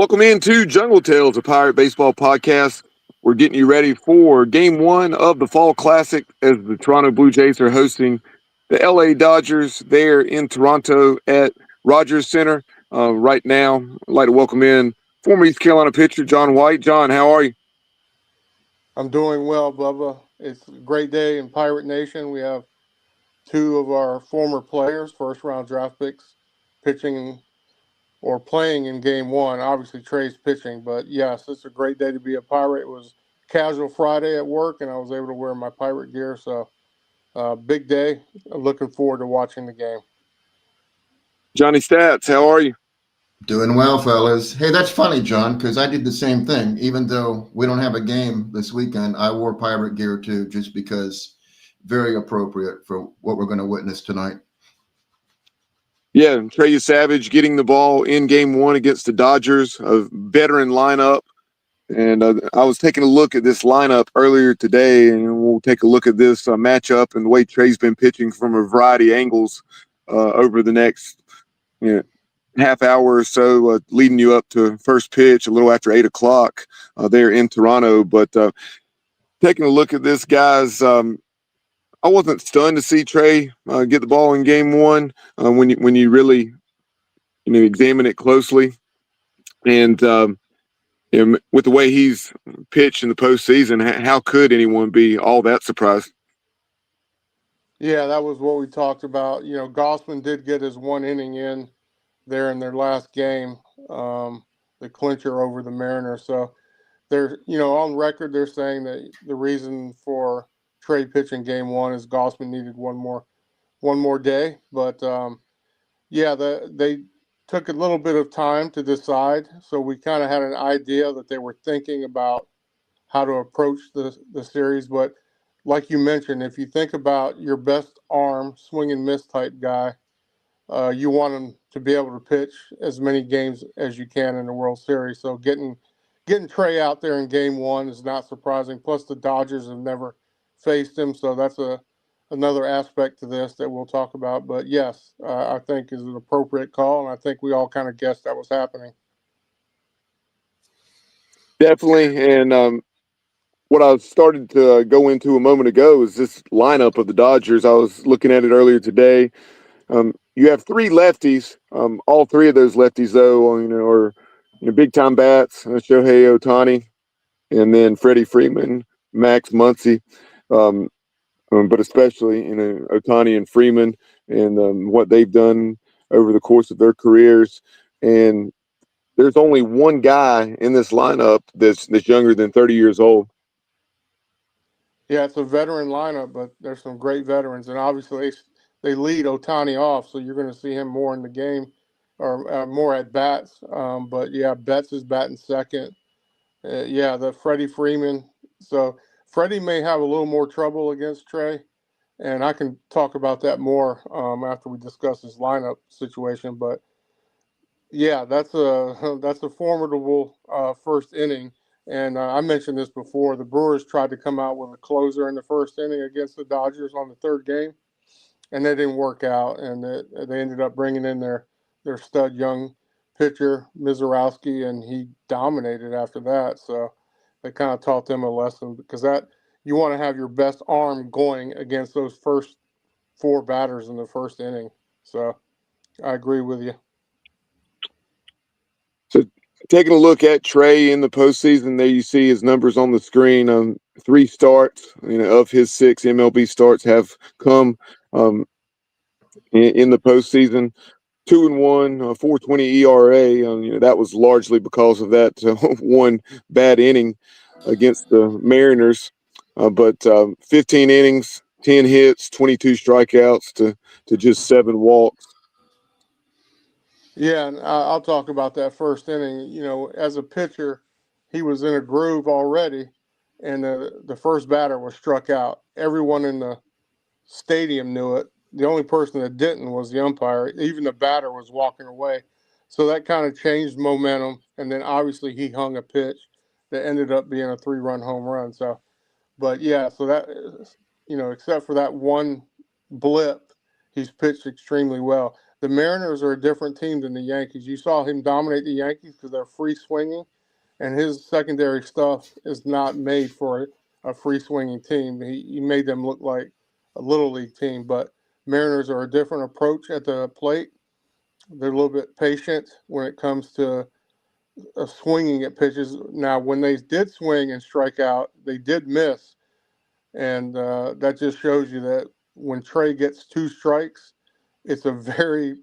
Welcome into Jungle Tales, a Pirate Baseball podcast. We're getting you ready for Game 1 of the Fall Classic as the Toronto Blue Jays are hosting the LA Dodgers there in Toronto at Rogers Center. Right now, I'd like to welcome in former East Carolina pitcher John White. John, how are you? I'm doing well, Bubba. It's a great day in Pirate Nation. We have two of our former players, first round draft picks, pitching or playing in game one. Obviously, Trey's pitching, but yes, it's a great day to be a Pirate. It was casual Friday at work, and I was able to wear my Pirate gear. So, big day. Looking forward to watching the game. Johnny Stats, how are you? Doing well, fellas. Hey, that's funny, John, because I did the same thing. Even though we don't have a game this weekend, I wore pirate gear too, just because very appropriate for what we're going to witness tonight. Yeah, Trey Yesavage getting the ball in Game 1 against the Dodgers, a veteran lineup. And I was taking a look at this lineup earlier today, and we'll take a look at this matchup and the way Trey's been pitching from a variety of angles over the next half hour or so, leading you up to first pitch a little after 8 o'clock there in Toronto. But taking a look at this, guys, I wasn't stunned to see Trey get the ball in Game 1 when you really examine it closely. And with the way he's pitched in the postseason, how could anyone be all that surprised? Yeah, that was what we talked about. Gossman did get his one inning in there in their last game, the clincher over the Mariners. So they're, on record, they're saying that the reason for Trey pitching game one is Gossman needed one more day. But they took a little bit of time to decide. So we kind of had an idea that they were thinking about how to approach the series. But like you mentioned, if you think about your best arm, swing and miss type guy, you want him to be able to pitch as many games as you can in the World Series. So getting Trey out there in game one is not surprising. Plus, the Dodgers have never faced him, so that's another aspect to this that we'll talk about. But yes, I think is an appropriate call, and I think we all kind of guessed that was happening. Definitely. And what I started to go into a moment ago is this lineup of the Dodgers. I was looking at it earlier today. You have three lefties. All three of those lefties, though, are big time bats. Shohei Ohtani, and then Freddie Freeman, Max Muncy. But especially Ohtani and Freeman and what they've done over the course of their careers. And there's only one guy in this lineup that's younger than 30 years old. Yeah, it's a veteran lineup, but there's some great veterans, and obviously they lead Ohtani off, so you're going to see him more in the game or more at bats. But yeah, Betts is batting second. The Freddie Freeman. So Freddie may have a little more trouble against Trey, and I can talk about that more after we discuss his lineup situation. But yeah, that's a formidable first inning. And I mentioned this before. The Brewers tried to come out with a closer in the first inning against the Dodgers on the third game, and that didn't work out. And they ended up bringing in their stud young pitcher, Mizorowski, and he dominated after that. So they kind of taught them a lesson because that you want to have your best arm going against those first four batters in the first inning. So I agree with you. So taking a look at Trey in the postseason, there you see his numbers on the screen. 3 starts, of his 6 MLB starts have come in the postseason. 2-1, 4.20 ERA. That was largely because of that one bad inning against the Mariners. But 15 innings, 10 hits, 22 strikeouts to just 7 walks. Yeah, and I'll talk about that first inning. As a pitcher, he was in a groove already, and the first batter was struck out. Everyone in the stadium knew it. The only person that didn't was the umpire. Even the batter was walking away. So that kind of changed momentum. And then obviously he hung a pitch that ended up being a 3-run home run. So, but yeah, so that, except for that one blip, he's pitched extremely well. the Mariners are a different team than the Yankees. You saw him dominate the Yankees because they're free swinging, and his secondary stuff is not made for a free swinging team. He made them look like a little league team, but Mariners are a different approach at the plate. They're a little bit patient when it comes to swinging at pitches. Now, when they did swing and strike out, they did miss, and that just shows you that when Trey gets 2 strikes, it's a very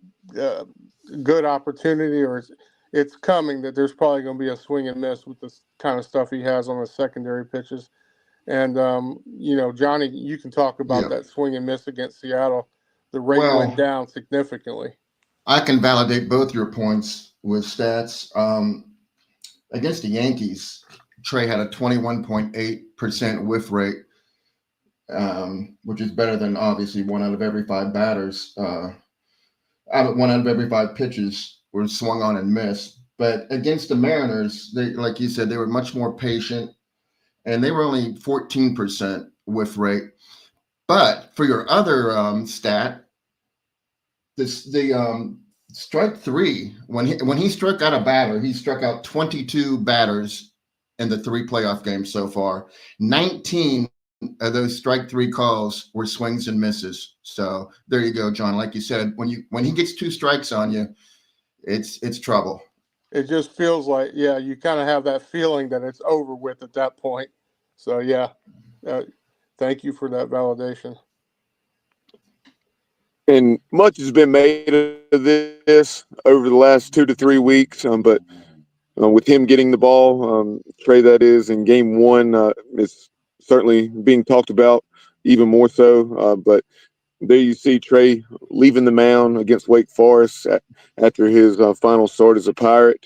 good opportunity, or it's coming that there's probably going to be a swing and miss with the kind of stuff he has on the secondary pitches. And, Johnny, you can talk about that swing and miss against Seattle. The rate went down significantly. I can validate both your points with stats. Against the Yankees, Trey had a 21.8% whiff rate, which is better than obviously 1 out of every 5 batters. 1 out of every 5 pitches were swung on and missed. But against the Mariners, they, like you said, they were much more patient, and they were only 14% whiff rate. But for your other stat, the strike 3, when he struck out a batter, he struck out 22 batters in the 3 playoff games so far. 19 of those strike 3 calls were swings and misses. So there you go, John. Like you said, when he gets 2 strikes on you, it's trouble. It just feels like, you kind of have that feeling that it's over with at that point. So thank you for that validation. And much has been made of this over the last 2 to 3 weeks. But with him getting the ball, Trey, that is, in game 1, it's certainly being talked about even more so. But there you see Trey leaving the mound against Wake Forest after his final start as a Pirate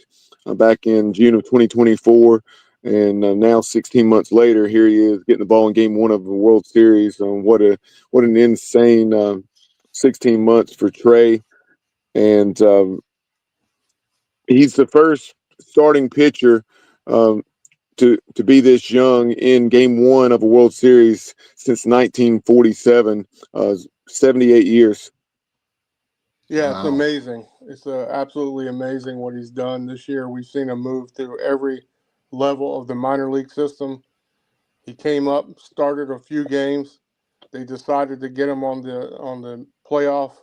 back in June of 2024. And now 16 months later, here he is getting the ball in game 1 of the World Series. What an insane 16 months for Trey. And he's the first starting pitcher to be this young in game 1 of a World Series since 1947, 78 years. Yeah, wow. It's amazing. It's absolutely amazing what he's done this year. We've seen him move through every level of the minor league system. He came up, started a few games. They decided to get him on the playoff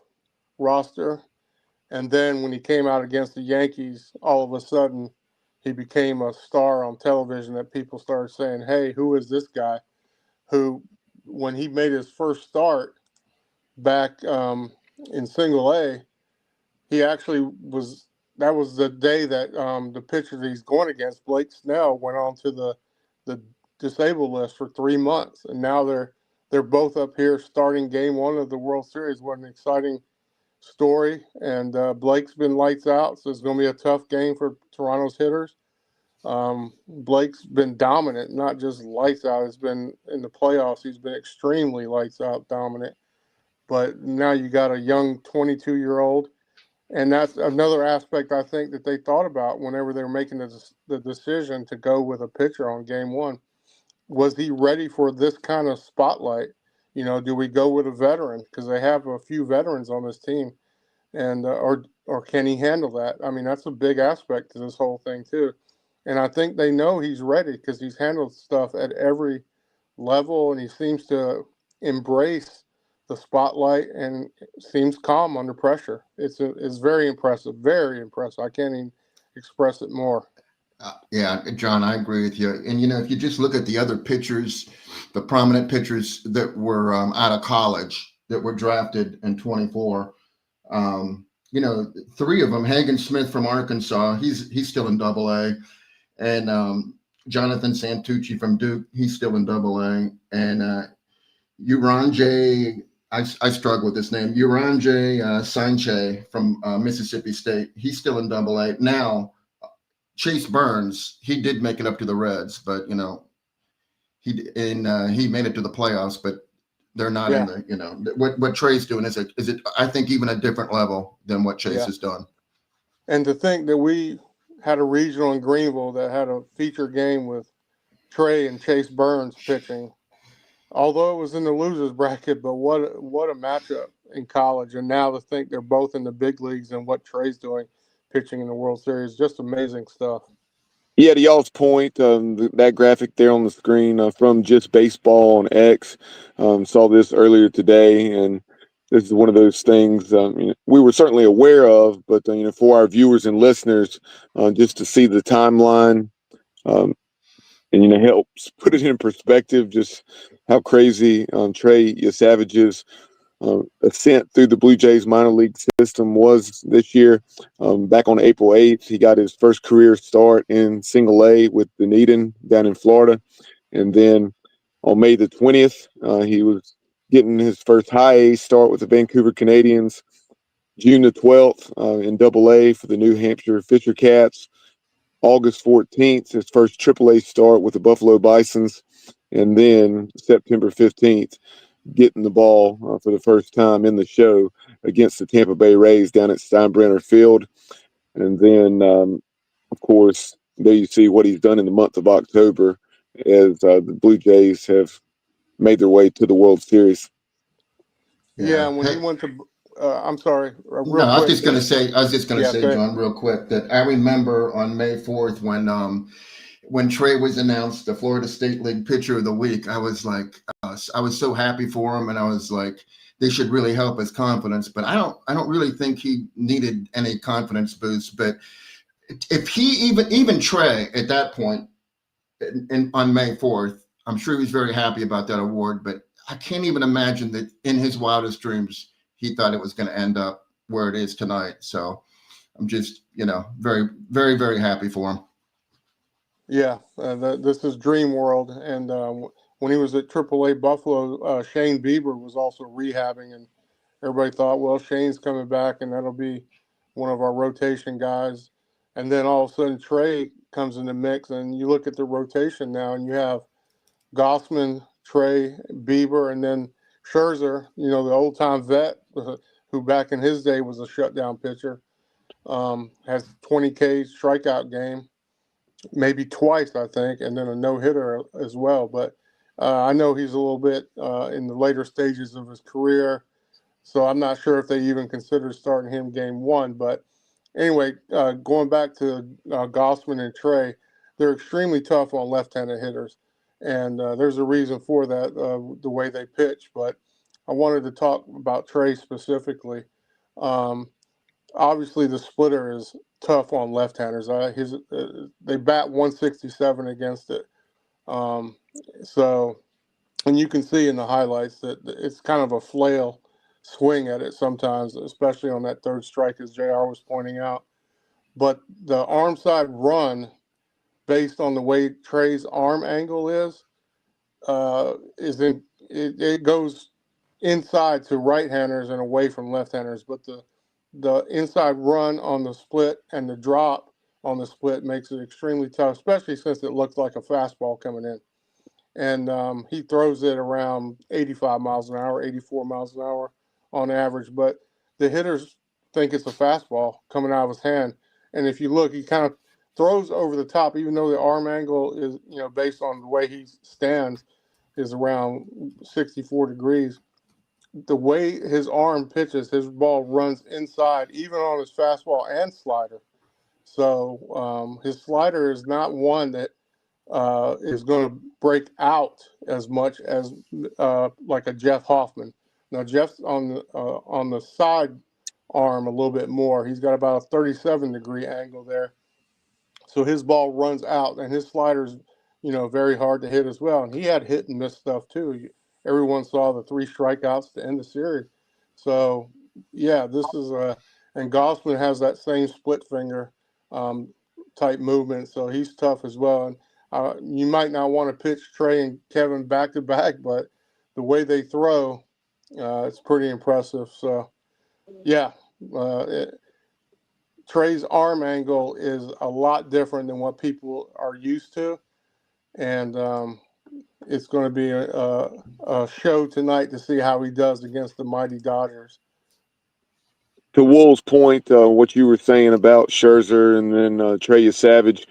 roster. And then when he came out against the Yankees, all of a sudden he became a star on television that people started saying, hey, who is this guy? Who, when he made his first start back in Single A, he actually that was the day that the pitcher that he's going against, Blake Snell, went on to the disabled list for 3 months. And now they're both up here starting game 1 of the World Series. What an exciting story. And Blake's been lights out, so it's going to be a tough game for Toronto's hitters. Blake's been dominant, not just lights out. It's been in the playoffs. He's been extremely lights out dominant. But now you got a young 22-year-old. And that's another aspect I think that they thought about whenever they were making the decision to go with a pitcher on game 1. Was he ready for this kind of spotlight? Do we go with a veteran? Because they have a few veterans on this team. And or can he handle that? I mean, that's a big aspect to this whole thing, too. And I think they know he's ready because he's handled stuff at every level, and he seems to embrace the spotlight and seems calm under pressure. It's very impressive, very impressive. I can't even express it more. Yeah, John, I agree with you. And, if you just look at the other pitchers, the prominent pitchers that were out of college that were drafted in 24, 3 of them, Hagen Smith from Arkansas, he's still in Double-A. And Jonathan Santucci from Duke, he's still in Double-A. And Uranjay, I struggle with this name, Uranjay Sanche from Mississippi State, he's still in Double-A. Now, Chase Burns, he did make it up to the Reds, but he made it to the playoffs, but they're not in the what Trey's doing is it I think even a different level than what Chase has done. And to think that we had a regional in Greenville that had a feature game with Trey and Chase Burns pitching, although it was in the losers bracket, but what a matchup. in college, and now to think they're both in the big leagues and what Trey's doing, pitching in the World Series, just amazing stuff. Yeah, to y'all's point, that graphic there on the screen from Just Baseball on X, saw this earlier today, and this is one of those things we were certainly aware of, but for our viewers and listeners, just to see the timeline, um, and helps put it in perspective, just how crazy Trey Yesavage's ascent through the Blue Jays minor league system was this year. Back on April 8th, he got his first career start in Single A with Dunedin down in Florida. And then on May the 20th, he was getting his first high A start with the Vancouver Canadians. June the 12th in Double A for the New Hampshire Fisher Cats. August 14th, his first Triple A start with the Buffalo Bisons. And then September 15th, getting the ball for the first time in the show against the Tampa Bay Rays down at Steinbrenner Field. And then, of course, there you see what he's done in the month of October as the Blue Jays have made their way to the World Series. Yeah, and when he Hey, went to, I'm sorry, no, real I was quick. just going to say, Yeah, go ahead. John, real quick, that I remember on May 4th when Trey was announced the Florida State League Pitcher of the Week. I was like, I was so happy for him, and I was like, they should really help his confidence. But I don't really think he needed any confidence boost. But if he even Trey at that point on May 4th, I'm sure he was very happy about that award. But I can't even imagine that in his wildest dreams he thought it was going to end up where it is tonight. So I'm just very, very, very happy for him. Yeah, this is dream world. And when he was at AAA Buffalo, Shane Bieber was also rehabbing, and everybody thought, well, Shane's coming back, and that'll be one of our rotation guys. And then all of a sudden, Trey comes in the mix, and you look at the rotation now, and you have Gossman, Trey, Bieber, and then Scherzer, the old-time vet who back in his day was a shutdown pitcher, has 20K strikeout game, maybe twice, I think, and then a no-hitter as well. But I know he's a little bit in the later stages of his career, so I'm not sure if they even consider starting him game one. But anyway, going back to Gossman and Trey, they're extremely tough on left-handed hitters, and there's a reason for that, the way they pitch. But I wanted to talk about Trey specifically. Um, Obviously, the splitter is tough on left-handers. They bat 167 against it. Um, so, and you can see in the highlights that it's kind of a flail swing at it sometimes, especially on that third strike, as JR was pointing out. But the arm side run, based on the way Trey's arm angle it goes inside to right-handers and away from left-handers. But the inside run on the split and the drop on the split makes it extremely tough, especially since it looks like a fastball coming in. And he throws it around 85 miles an hour, 84 miles an hour on average. But the hitters think it's a fastball coming out of his hand. And if you look, he kind of throws over the top, even though the arm angle is, based on the way he stands, is around 64 degrees. The way his arm pitches, his ball runs inside, even on his fastball and slider. So his slider is not one that is going to break out as much as like a Jeff Hoffman. Now Jeff's on the side arm a little bit more. He's got about a 37-degree angle there, so his ball runs out, and his slider's very hard to hit as well. And he had hit and miss stuff too. Everyone saw the 3 strikeouts to end the series. So yeah, this is and Gossman has that same split finger um, type movement, so he's tough as well. And you might not want to pitch Trey and Kevin back to back, but the way they throw, it's pretty impressive. So yeah, Trey's arm angle is a lot different than what people are used to, and it's going to be a show tonight to see how he does against the mighty Dodgers. To Wool's point, what you were saying about Scherzer and then Trey Yesavage,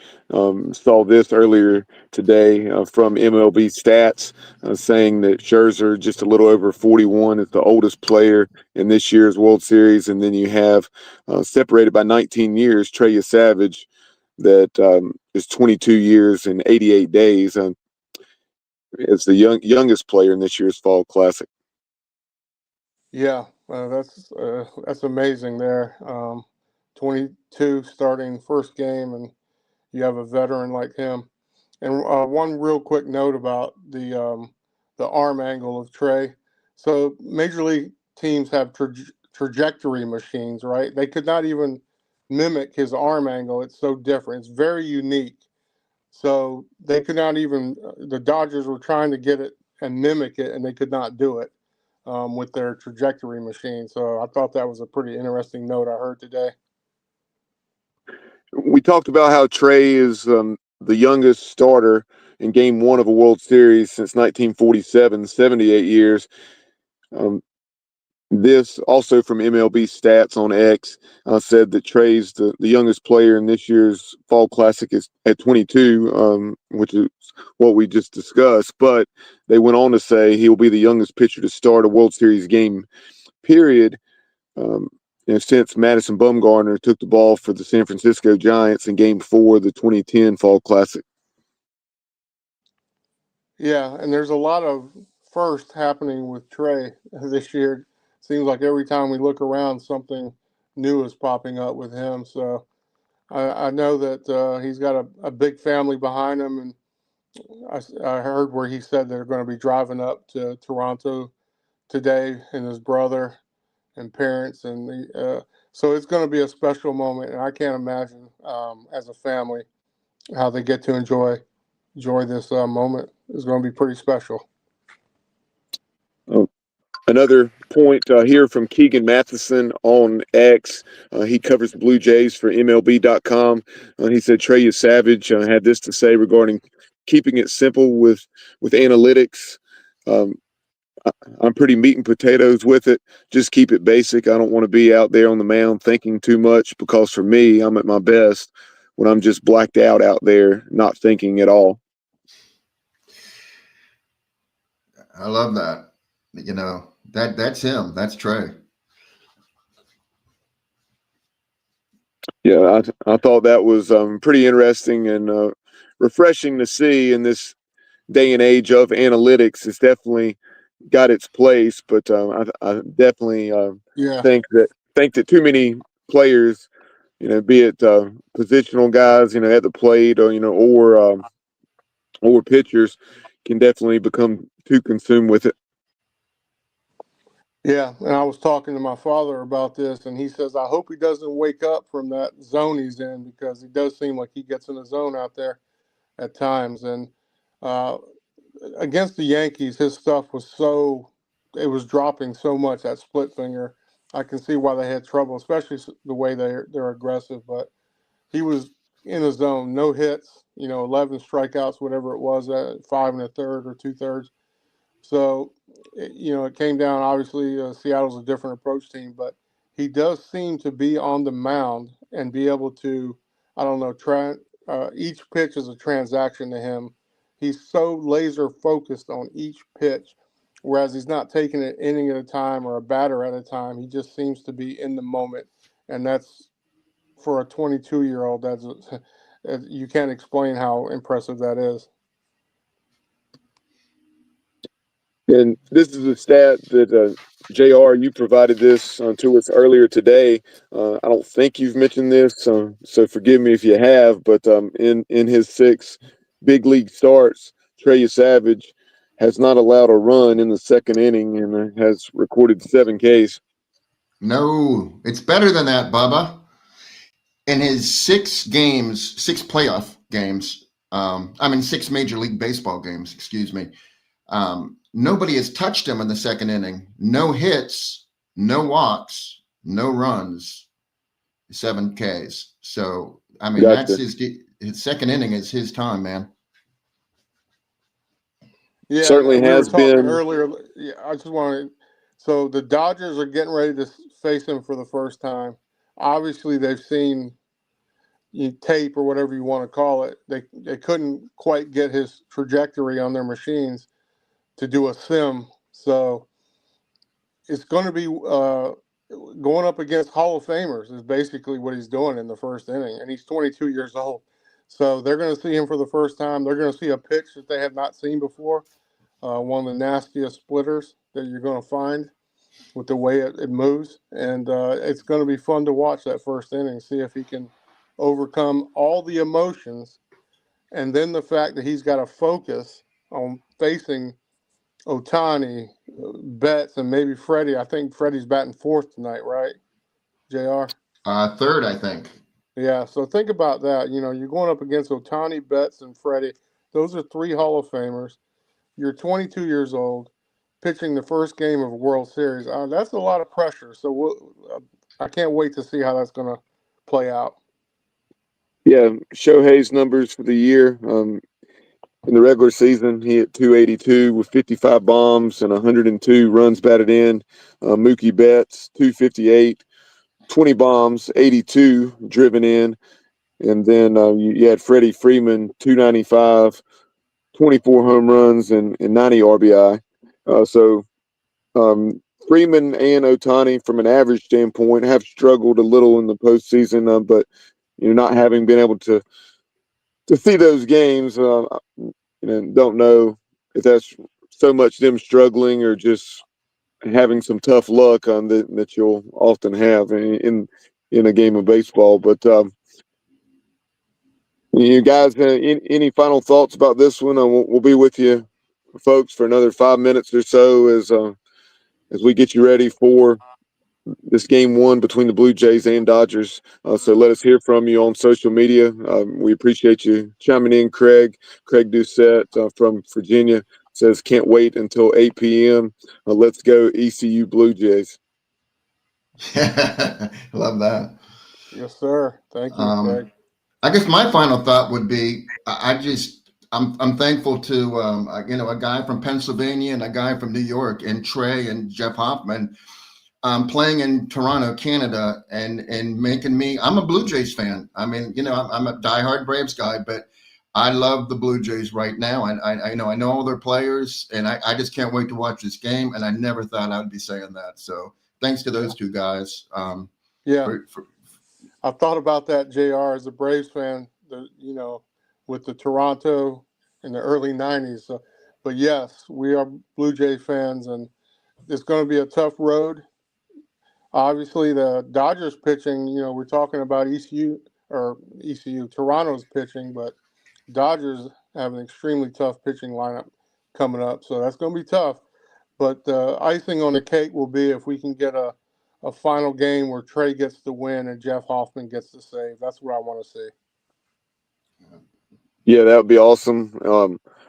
saw this earlier today from MLB Stats saying that Scherzer, just a little over 41, is the oldest player in this year's World Series. And then you have, separated by 19 years, Trey Yesavage, that is 22 years and 88 days. Is the youngest player in this year's Fall Classic. Yeah, that's amazing there. 22 starting first game, and you have a veteran like him. And one real quick note about the arm angle of Trey. So major league teams have trajectory machines, right? They could not even mimic his arm angle. It's so different. It's very unique. So they could not even. The Dodgers were trying to get it and mimic it, and they could not do it with their trajectory machine. So I thought that was a pretty interesting note I heard today. We talked about how Trey is the youngest starter in Game 1 of a World Series since 1947, 78 years. This also from MLB Stats on X said that Trey's the youngest player in this year's Fall Classic is at 22, which is what we just discussed. But they went on to say he will be the youngest pitcher to start a World Series game, period. And since Madison Bumgarner took the ball for the San Francisco Giants in Game 4 of the 2010 Fall Classic. Yeah, and there's a lot of first happening with Trey this year. Seems like every time we look around, something new is popping up with him. So I know that he's got a big family behind him, and I heard where he said they're going to be driving up to Toronto today, and his brother and parents, and so it's going to be a special moment. And I can't imagine as a family how they get to enjoy this moment. It's going to be pretty special. Another point here from Keegan Matheson on X. He covers the Blue Jays for MLB.com. He said Trey Yesavage had this to say regarding keeping it simple with analytics. I'm pretty meat and potatoes with it. Just keep it basic. I don't want to be out there on the mound thinking too much, because for me, I'm at my best when I'm just blacked out there, not thinking at all. I love that. You know, that's him. That's Trey. Yeah, I thought that was pretty interesting and refreshing to see in this day and age of analytics. It's definitely got its place, but I definitely Yeah. think that too many players, be it positional guys, at the plate, or pitchers, can definitely become too consumed with it. Yeah, and I was talking to my father about this, and he says, I hope he doesn't wake up from that zone he's in, because he does seem like he gets in the zone out there at times. And uh, against the Yankees, his stuff it was dropping so much, that split finger. I can see why they had trouble, especially the way they're aggressive. But he was in the zone, no hits, 11 strikeouts, whatever it was, 5 1/3 or 2/3. So, it came down. Obviously, Seattle's a different approach team, but he does seem to be on the mound and be able to, I don't know, each pitch is a transaction to him. He's so laser focused on each pitch, whereas he's not taking an inning at a time or a batter at a time. He just seems to be in the moment, and that's for a 22-year-old. You can't explain how impressive that is. And this is a stat that JR, you provided this to us earlier today. I don't think you've mentioned this, so forgive me if you have. But in his 6 big league starts, Trey Yesavage has not allowed a run in the second inning and has recorded 7 Ks. No, it's better than that, Bubba. In his 6 playoff games, 6 Major League Baseball games, excuse me, nobody has touched him in the second inning. No hits, no walks, no runs, 7 Ks. So, Gotcha. That's his second inning is his time, man. Yeah, certainly we has were talking been earlier. Yeah, I just want to So the Dodgers are getting ready to face him for the first time. Obviously, they've seen tape or whatever you want to call it. They couldn't quite get his trajectory on their machines to do a sim. So it's going to be going up against Hall of Famers is basically what he's doing in the first inning, and he's 22 years old. So they're going to see him for the first time. They're going to see a pitch that they have not seen before, one of the nastiest splitters that you're going to find with the way it moves. And it's going to be fun to watch that first inning, see if he can overcome all the emotions. And then the fact that he's got to focus on facing Otani, Betts, and maybe Freddie. I think Freddie's batting fourth tonight, right, JR? Third, I think. Yeah, so think about that. You're going up against Otani, Betts, and Freddie. Those are three Hall of Famers. You're 22 years old, pitching the first game of a World Series. That's a lot of pressure. So I can't wait to see how that's going to play out. Yeah, Shohei's numbers for the year. In the regular season, he hit 282 with 55 bombs and 102 runs batted in. Mookie Betts, 258, 20 bombs, 82 driven in. And then you had Freddie Freeman, 295, 24 home runs and 90 RBI. So Freeman and Otani, from an average standpoint, have struggled a little in the postseason, but not having been able to see those games, don't know if that's so much them struggling or just having some tough luck on that you'll often have in a game of baseball. But you guys, any final thoughts about this one? We'll be with you, folks, for another 5 minutes or so as we get you ready for this game one between the Blue Jays and Dodgers. So let us hear from you on social media. We appreciate you chiming in, Craig. Craig Doucette from Virginia says, can't wait until 8 p.m. Let's go ECU Blue Jays. Love that. Yes, sir. Thank you, Craig. I guess my final thought would be, I'm thankful to a guy from Pennsylvania and a guy from New York, and Trey and Jeff Hoffman, playing in Toronto, Canada, and making me. I'm a Blue Jays fan. I mean, I'm a diehard Braves guy, but I love the Blue Jays right now, and I know all their players, and I just can't wait to watch this game. And I never thought I'd be saying that. So thanks to those two guys. Yeah. I've thought about that, JR, as a Braves fan, with the Toronto in the early 90s. But yes, we are Blue Jay fans, and it's going to be a tough road. Obviously, the Dodgers pitching, we're talking about Toronto's pitching, but Dodgers have an extremely tough pitching lineup coming up. So that's going to be tough. But the icing on the cake will be if we can get a final game where Trey gets the win and Jeff Hoffman gets the save. That's what I want to see. Yeah, that would be awesome.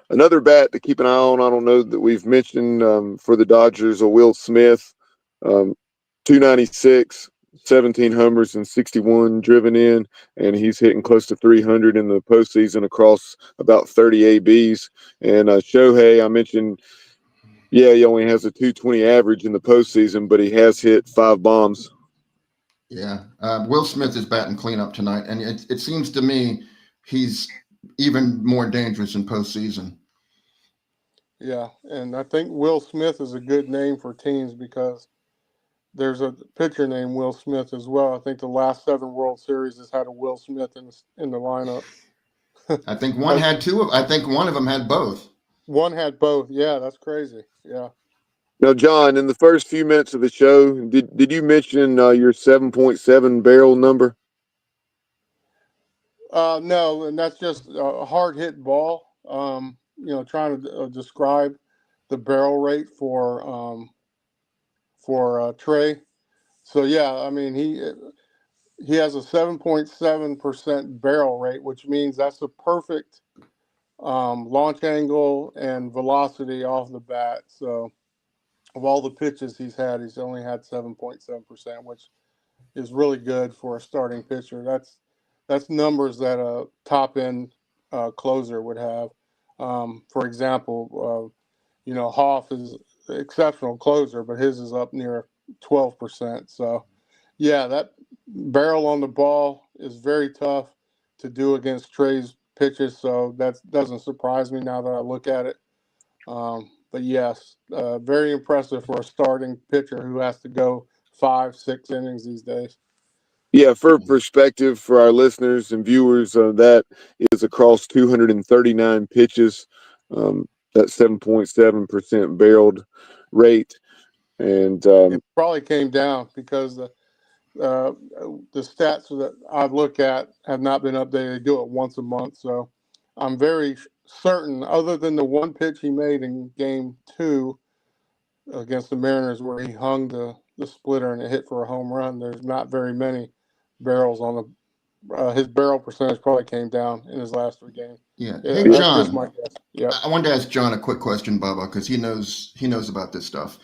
Another bat to keep an eye on, I don't know that we've mentioned for the Dodgers, Will Smith, 296, 17 homers and 61 driven in, and he's hitting close to 300 in the postseason across about 30 ABs. And Shohei, I mentioned, yeah, he only has a 220 average in the postseason, but he has hit 5 bombs. Yeah, Will Smith is batting cleanup tonight, and it seems to me he's even more dangerous in postseason. Yeah, and I think Will Smith is a good name for teams because there's a pitcher named Will Smith as well. I think the last 7 World Series has had a Will Smith in the lineup. I think one had two. I think one of them had both. One had both. Yeah, that's crazy. Yeah. Now, John, in the first few minutes of the show, did you mention your 7.7 barrel number? No, and that's just a hard hit ball. Trying to describe the barrel rate for Trey. So yeah, I mean he has a 7.7% barrel rate, which means that's a perfect launch angle and velocity off the bat. So of all the pitches he's only had 7.7%, which is really good for a starting pitcher. That's numbers that a top end closer would have. For example, Hoff exceptional closer, but his is up near 12%. So, yeah, that barrel on the ball is very tough to do against Trey's pitches. So that doesn't surprise me now that I look at it. But yes, very impressive for a starting pitcher who has to go 5, 6 innings these days. Yeah, for perspective for our listeners and viewers, that is across 239 pitches. That's 7.7% barreled rate. And It probably came down because the stats that I look at have not been updated. They do it once a month, so I'm very certain. Other than the one pitch he made in Game 2 against the Mariners, where he hung the splitter and it hit for a home run, there's not very many barrels on the. His barrel percentage probably came down in his last 3 games. Yeah. Yeah, Hey, that's just John, my guess. Yeah. I wanted to ask John a quick question, Bubba, because he knows about this stuff.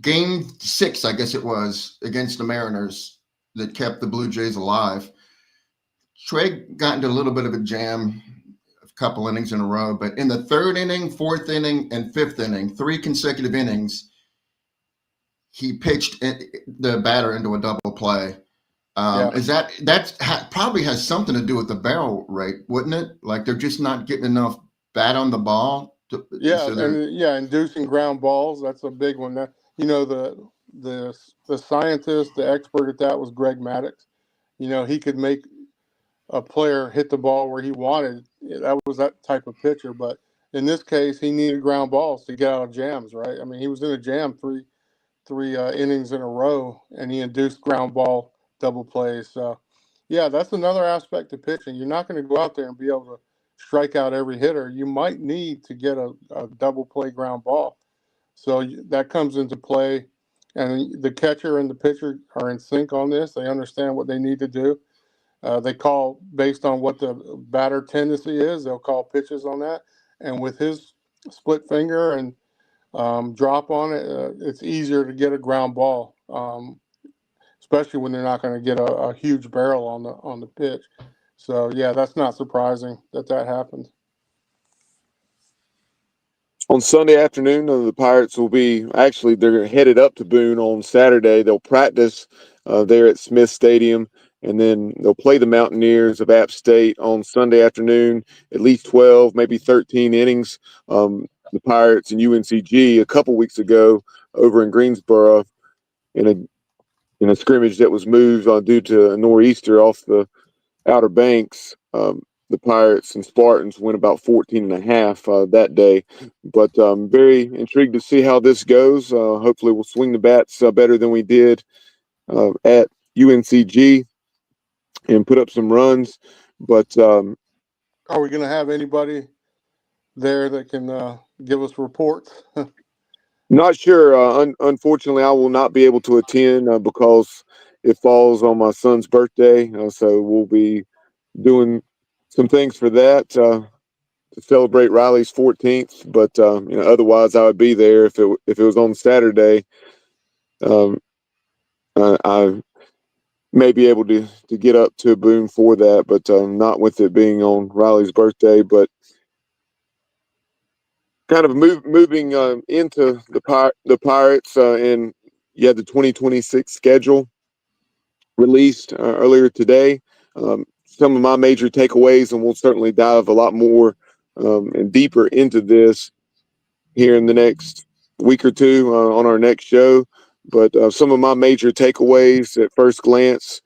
Game 6, I guess it was, against the Mariners that kept the Blue Jays alive. Trey got into a little bit of a jam, a couple innings in a row, but in the 3rd inning, 4th inning, and 5th inning, 3 consecutive innings, he pitched the batter into a double play. Yeah. Is that probably has something to do with the barrel rate, wouldn't it? Like they're just not getting enough bat on the ball. Yeah, inducing ground balls. That's a big one. That the scientist, the expert at that was Greg Maddux. He could make a player hit the ball where he wanted. That was that type of pitcher. But in this case, he needed ground balls to get out of jams. Right? I mean, he was in a jam three innings in a row, and he induced ground ball double plays. So, yeah, that's another aspect of pitching. You're not going to go out there and be able to strike out every hitter. You might need to get a double play ground ball. So that comes into play. And the catcher and the pitcher are in sync on this. They understand what they need to do. They call based on what the batter tendency is. They'll call pitches on that. And with his split finger and drop on it, it's easier to get a ground ball, especially when they're not going to get a huge barrel on the pitch. So yeah, that's not surprising that happened. on Sunday afternoon, the Pirates will they're headed up to Boone on Saturday. They'll practice there at Smith Stadium, and then they'll play the Mountaineers of App State on Sunday afternoon, at least 12, maybe 13 innings. The Pirates and UNCG a couple weeks ago over in Greensboro in a scrimmage that was moved due to a nor'easter off the Outer Banks. The Pirates and Spartans went about 14.5 that day. But I'm very intrigued to see how this goes. Hopefully we'll swing the bats better than we did at UNCG and put up some runs. But are we going to have anybody there that can give us reports? not sure. Unfortunately, I will not be able to attend because it falls on my son's birthday. So we'll be doing some things for that to celebrate Riley's 14th. But otherwise, I would be there if it was on Saturday. I may be able to get up to Boone for that, but not with it being on Riley's birthday. But kind of moving into the Pirates, and you had the 2026 schedule released earlier today. Some of my major takeaways, and we'll certainly dive a lot more and deeper into this here in the next week or two on our next show. But some of my major takeaways at first glance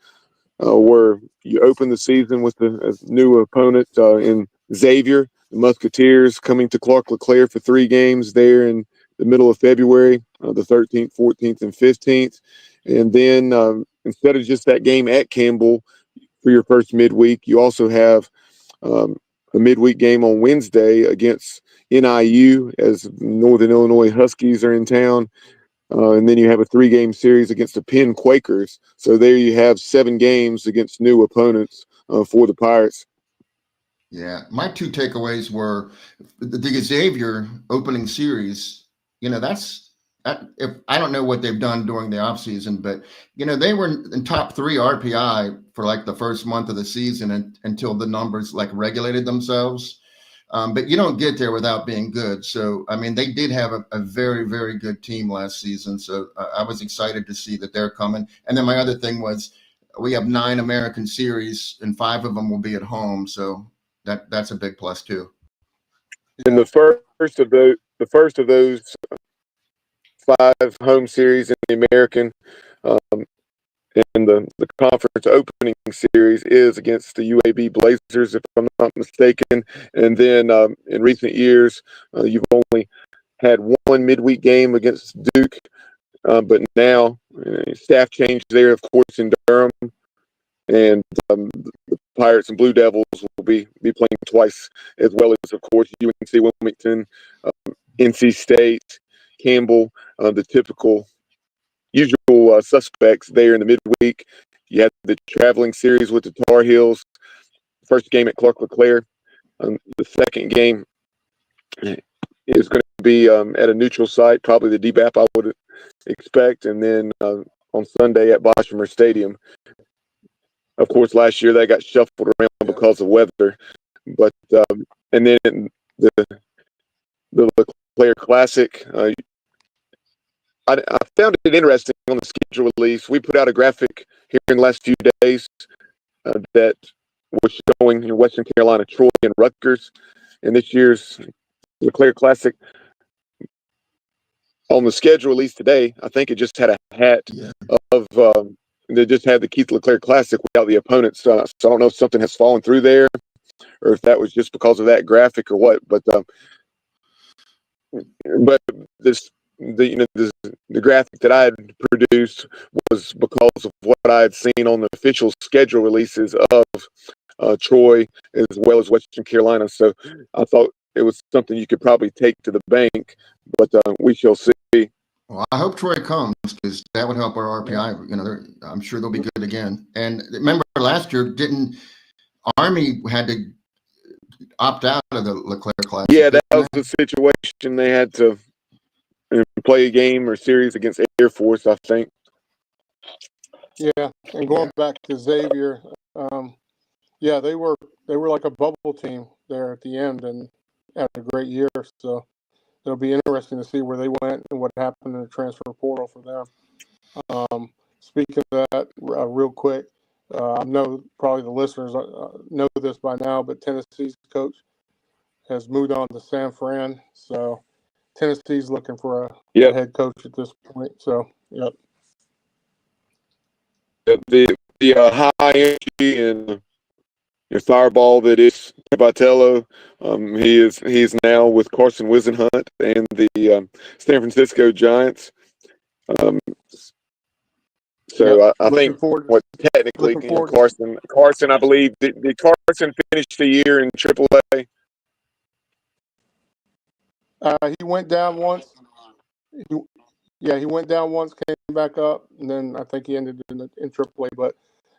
were you open the season with a new opponent in Xavier, the Musketeers, coming to Clark LeClaire for 3 games there in the middle of February, the 13th, 14th, and 15th. And then instead of just that game at Campbell for your first midweek, you also have a midweek game on Wednesday against NIU as Northern Illinois Huskies are in town. And then you have a 3-game series against the Penn Quakers. So there you have 7 games against new opponents for the Pirates. Yeah, my 2 takeaways were the Xavier opening series. If I don't know what they've done during the offseason, but they were in top 3 RPI for like the first month of the season until the numbers like regulated themselves. But you don't get there without being good. So, I mean, they did have a very, very good team last season. So I was excited to see that they're coming. And then my other thing was we have 9 American series and 5 of them will be at home. So that's a big plus too. And the first of those 5 home series in the American and the conference opening series is against the UAB Blazers, if I'm not mistaken. And then in recent years, you've only had one midweek game against Duke, but now staff change there, of course, in Durham, and the Pirates and Blue Devils will be playing twice, as well as, of course, UNC Wilmington, NC State, Campbell, the typical usual suspects there in the midweek. You had the traveling series with the Tar Heels, first game at Clark LeClaire. The second game is going to be at a neutral site, probably the DBAP I would expect, and then on Sunday at Boshemer Stadium. Of course, last year that got shuffled around because of weather, but and then the LeClaire Classic. I found it interesting on the schedule release. We put out a graphic here in the last few days that was showing Western Carolina, Troy, and Rutgers in this year's LeClaire Classic. On the schedule release today, I think it just had a hat of they just had the Keith LeClaire Classic without the opponents. So I don't know if something has fallen through there, or if that was just because of that graphic or what. But this. The graphic that I had produced was because of what I had seen on the official schedule releases of Troy as well as Western Carolina. So I thought it was something you could probably take to the bank, but we shall see. Well, I hope Troy comes because that would help our RPI. You know, I'm sure they'll be good again. And remember last year, didn't Army had to opt out of the LeClaire Classic? Yeah, that was the situation. They had to play a game or series against Air Force, I think. Yeah, and going back to Xavier, they were like a bubble team there at the end and had a great year. So it'll be interesting to see where they went and what happened in the transfer portal for them. Speaking of that, real quick, I know probably the listeners know this by now, but Tennessee's coach has moved on to San Fran. So Tennessee's looking for a head coach at this point. So, yep. The high energy and fireball that is Vitello. He's now with Carson Wisenhunt and the San Francisco Giants. I think technically Carson, I believe, did Carson finish the year in AAA? He went down once. He went down once, came back up, and then I think he ended in AAA. But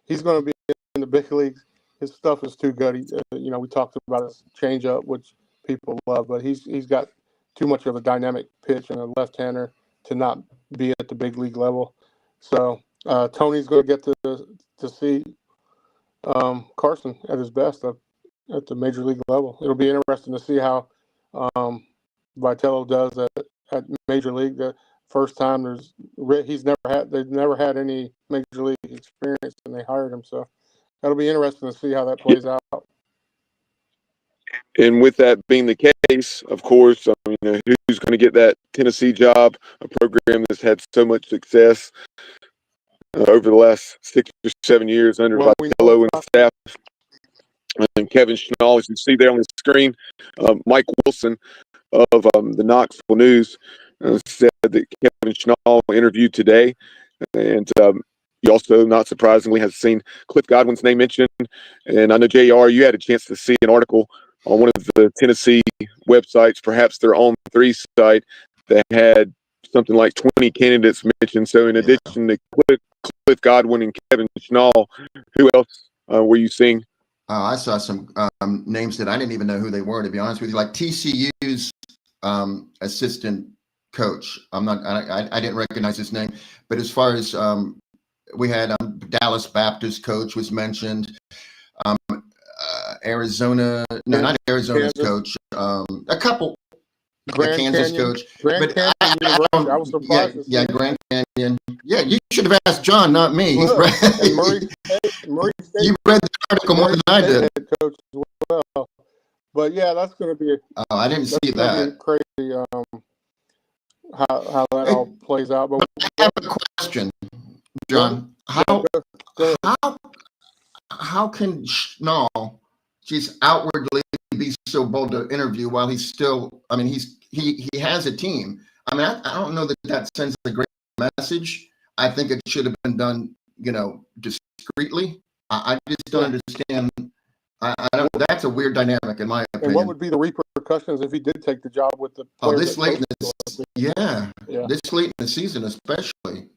he's going to be in the big leagues. His stuff is too good. We talked about his changeup, which people love, but he's got too much of a dynamic pitch and a left-hander to not be at the big league level. So Tony's going to get to see Carson at his best at the major league level. It'll be interesting to see how Vitello does at major league. The first time they've never had any major league experience, and they hired him. So that'll be interesting to see how that plays out. And with that being the case, of course, who's going to get that Tennessee job, a program that's had so much success over the last 6 or 7 years under Vitello and staff. And Kevin Schnall, as you see there on the screen, Mike Wilson of the Knoxville News said that Kevin Schnall interviewed today. And you also, not surprisingly, has seen Cliff Godwin's name mentioned. And I know, JR, you had a chance to see an article on one of the Tennessee websites, perhaps their On 3 site, that had something like 20 candidates mentioned. So in addition to Cliff Godwin and Kevin Schnall, who else were you seeing? I saw some names that I didn't even know who they were, to be honest with you, like TCU's assistant coach. I didn't recognize his name, but as far as we had Dallas Baptist coach was mentioned. Arizona. No, not Arizona's Kansas. coach. A couple. The Grand Kansas Canyon. coach. Grand But Canyon University. I was surprised to see yeah, it. Grand Canyon. Yeah, you should have asked John, not me. Look, Right? and Murray State. You read the article more than I did. Head coach as well. But yeah, that's going to be. Oh, I didn't see that. Crazy. How that all plays out. But I have a question, John. How can Schnall just outwardly be so bold to interview while he's still? I mean, he has a team. I mean, I don't know that sends a great message. I think it should have been done, discreetly. I just don't understand. I don't. That's a weird dynamic in my opinion. And what would be the repercussions if he did take the job with the? This late in the this late in the season, especially.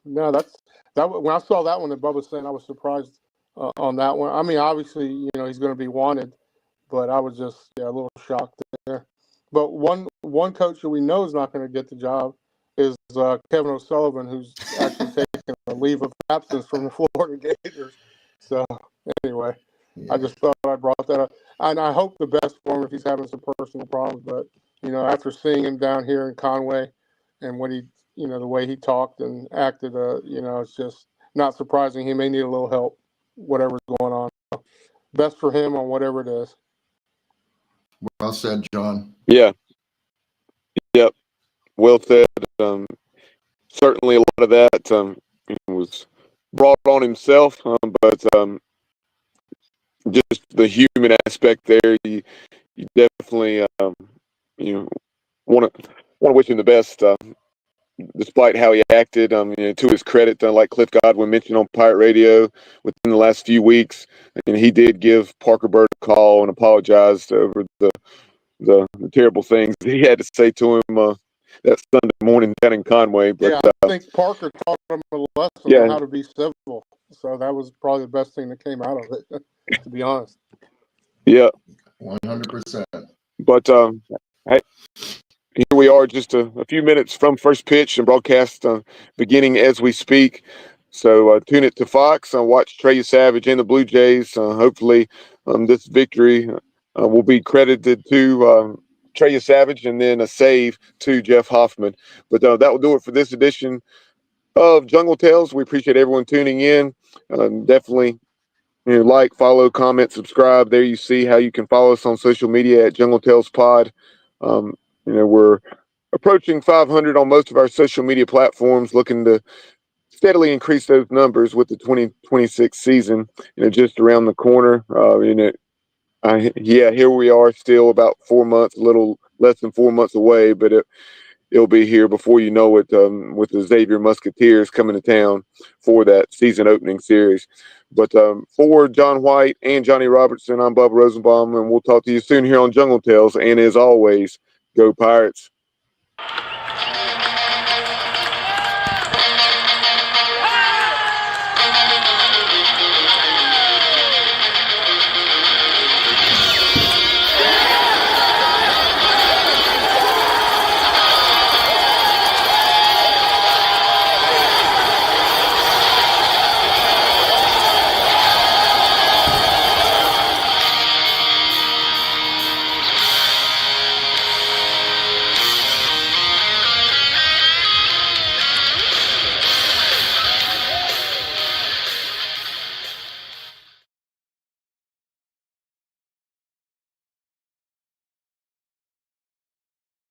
No, that. When I saw that one that Bubba was saying, I was surprised on that one. I mean, obviously, he's going to be wanted, but I was just a little shocked there. But one coach that we know is not going to get the job is Kevin O'Sullivan, who's actually taking a leave of absence from the Florida Gators. So anyway. Yeah. I just thought I brought that up. And I hope the best for him if he's having some personal problems. But, after seeing him down here in Conway and when he, the way he talked and acted, it's just not surprising. He may need a little help, whatever's going on. So best for him on whatever it is. Well said, John. Yeah. Yep. Well said. Certainly a lot of that was brought on himself, but just the human aspect there, you definitely want to wish him the best, despite how he acted. To his credit, like Cliff Godwin mentioned on Pirate Radio within the last few weeks, and he did give Parker Bird a call and apologized over the terrible things he had to say to him that Sunday morning down in Conway. But I think Parker taught him a lesson on how to be civil. So that was probably the best thing that came out of it. To be honest. Yeah. 100%. But hey, here we are, just a few minutes from first pitch and broadcast beginning as we speak. So tune it to Fox and watch Trey Yesavage and the Blue Jays. Hopefully, this victory will be credited to Trey Yesavage and then a save to Jeff Hoffman. But that will do it for this edition of Jungle Tales. We appreciate everyone tuning in. Definitely. Like, follow, comment, subscribe. There you see how you can follow us on social media at Jungle Tales Pod. We're approaching 500 on most of our social media platforms, looking to steadily increase those numbers with the 2026 season, just around the corner. Here we are, still about 4 months, a little less than 4 months away, but it'll be here before you know it, with the Xavier Musketeers coming to town for that season opening series. But for John White and Johnny Robertson, I'm Bubba Rosenbaum, and we'll talk to you soon here on Jungle Tales. And as always, go Pirates.